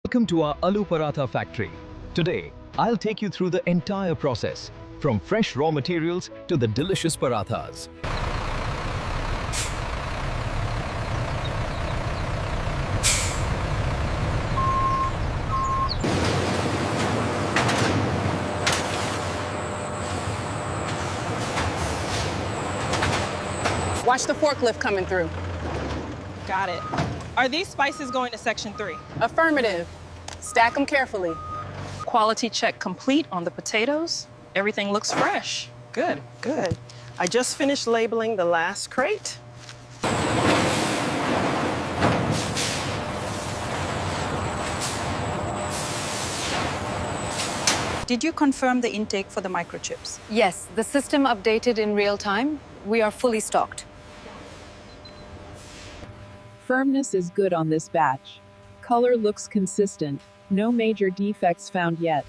Welcome to our Aloo Paratha factory. Today, I'll take you through the entire process, from fresh raw materials to the delicious parathas. Watch the forklift coming through. Got it. Are these spices going to section 3? Affirmative. Stack them carefully. Quality check complete on the potatoes. Everything looks fresh. Good, good. I just finished labeling the last crate. Did you confirm the intake for the microchips? Yes, the system updated in real time. We are fully stocked. Firmness is good on this batch. Color looks consistent. No major defects found yet.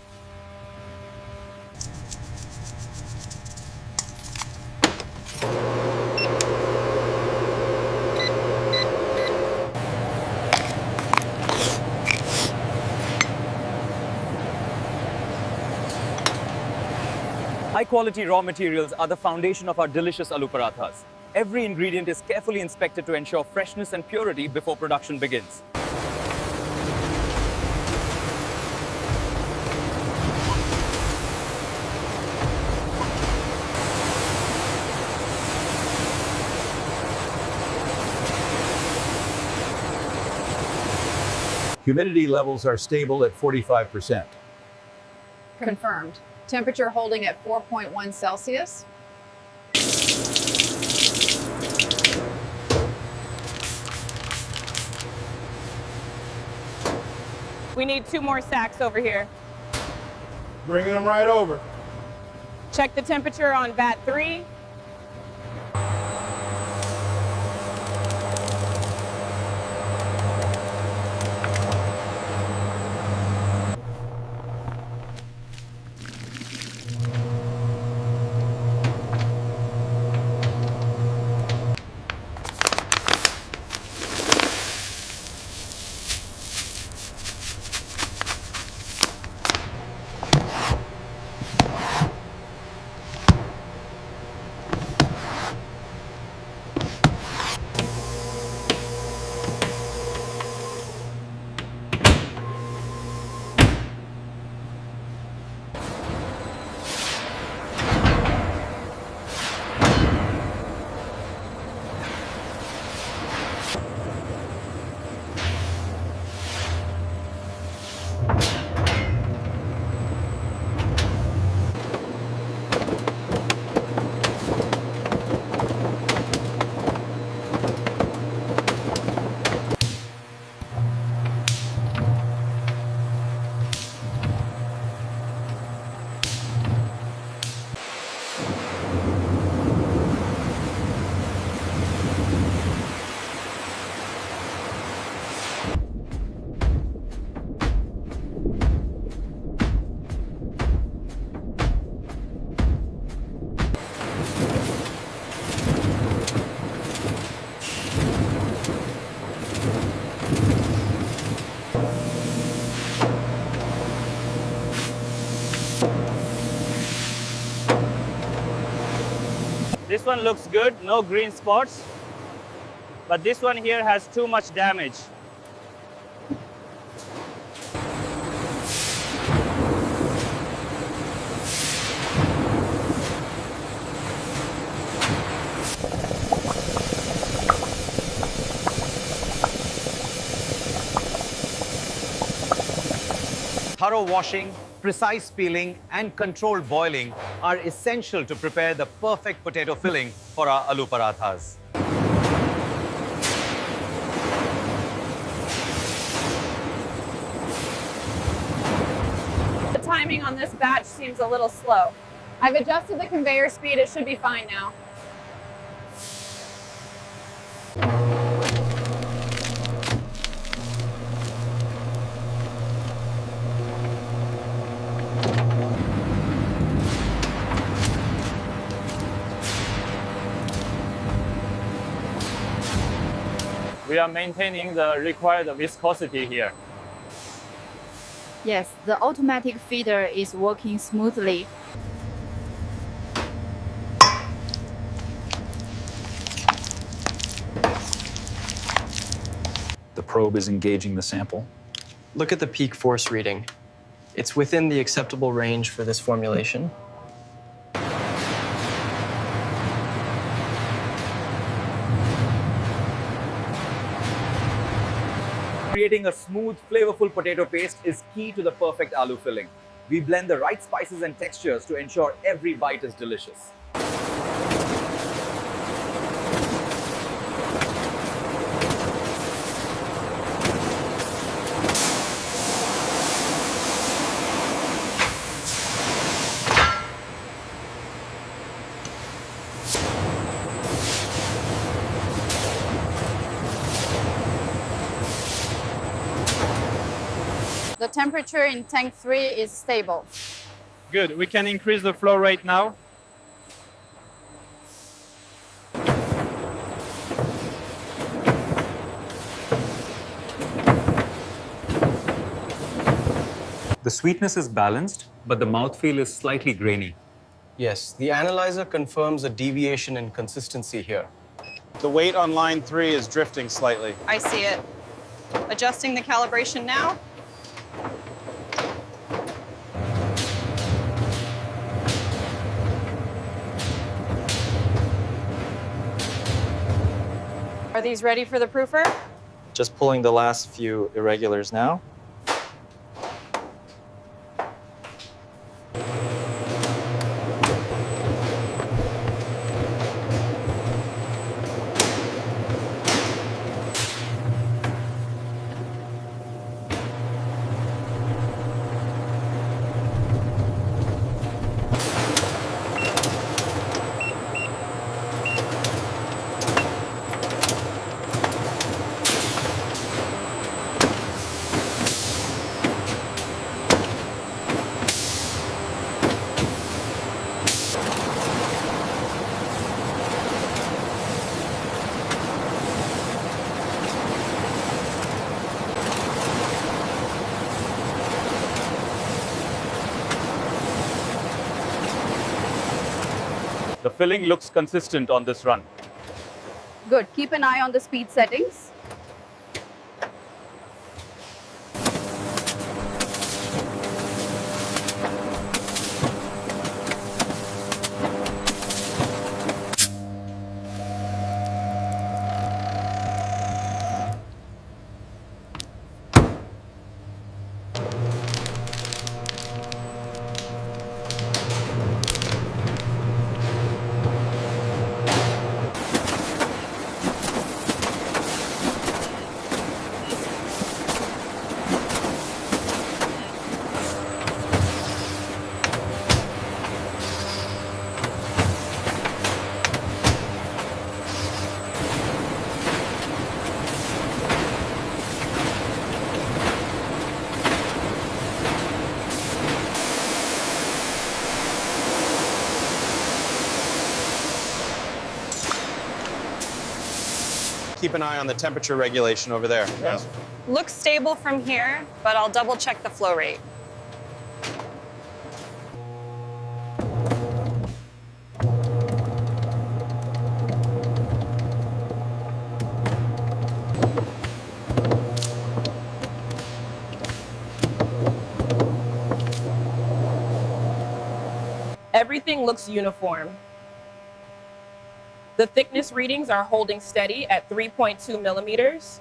High-quality raw materials are the foundation of our delicious aloo parathas. Every ingredient is carefully inspected to ensure freshness and purity before production begins. Humidity levels are stable at 45%. Confirmed. Temperature holding at 4.1 Celsius. We need 2 more sacks over here. Bringing them right over. Check the temperature on vat 3. This one looks good, no green spots. But this one here has too much damage. Thorough washing, precise peeling, and controlled boiling are essential to prepare the perfect potato filling for our aloo parathas. The timing on this batch seems a little slow. I've adjusted the conveyor speed. It should be fine now. We are maintaining the required viscosity here. Yes, the automatic feeder is working smoothly. The probe is engaging the sample. Look at the peak force reading. It's within the acceptable range for this formulation. Creating a smooth, flavorful potato paste is key to the perfect aloo filling. We blend the right spices and textures to ensure every bite is delicious. The temperature in tank 3 is stable. Good. We can increase the flow rate now. The sweetness is balanced, but the mouthfeel is slightly grainy. Yes, the analyzer confirms a deviation in consistency here. The weight on line 3 is drifting slightly. I see it. Adjusting the calibration now. Are these ready for the proofer? Just pulling the last few irregulars now. The filling looks consistent on this run. Good. Keep an eye on the speed settings. Keep an eye on the temperature regulation over there. Yes. Looks stable from here, but I'll double check the flow rate. Everything looks uniform. The thickness readings are holding steady at 3.2 millimeters.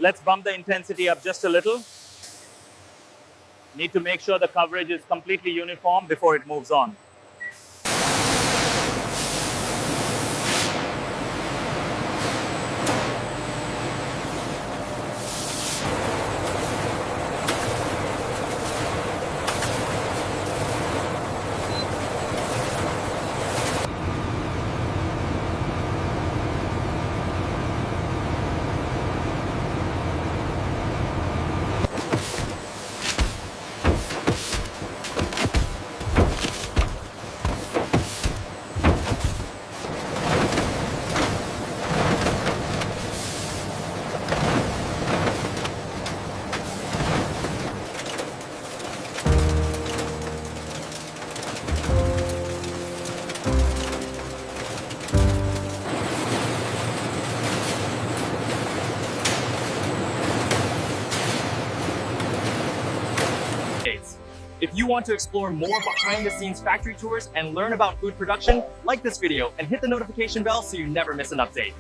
Let's bump the intensity up just a little. Need to make sure the coverage is completely uniform before it moves on. If you want to explore more behind-the-scenes factory tours and learn about food production, like this video and hit the notification bell so you never miss an update.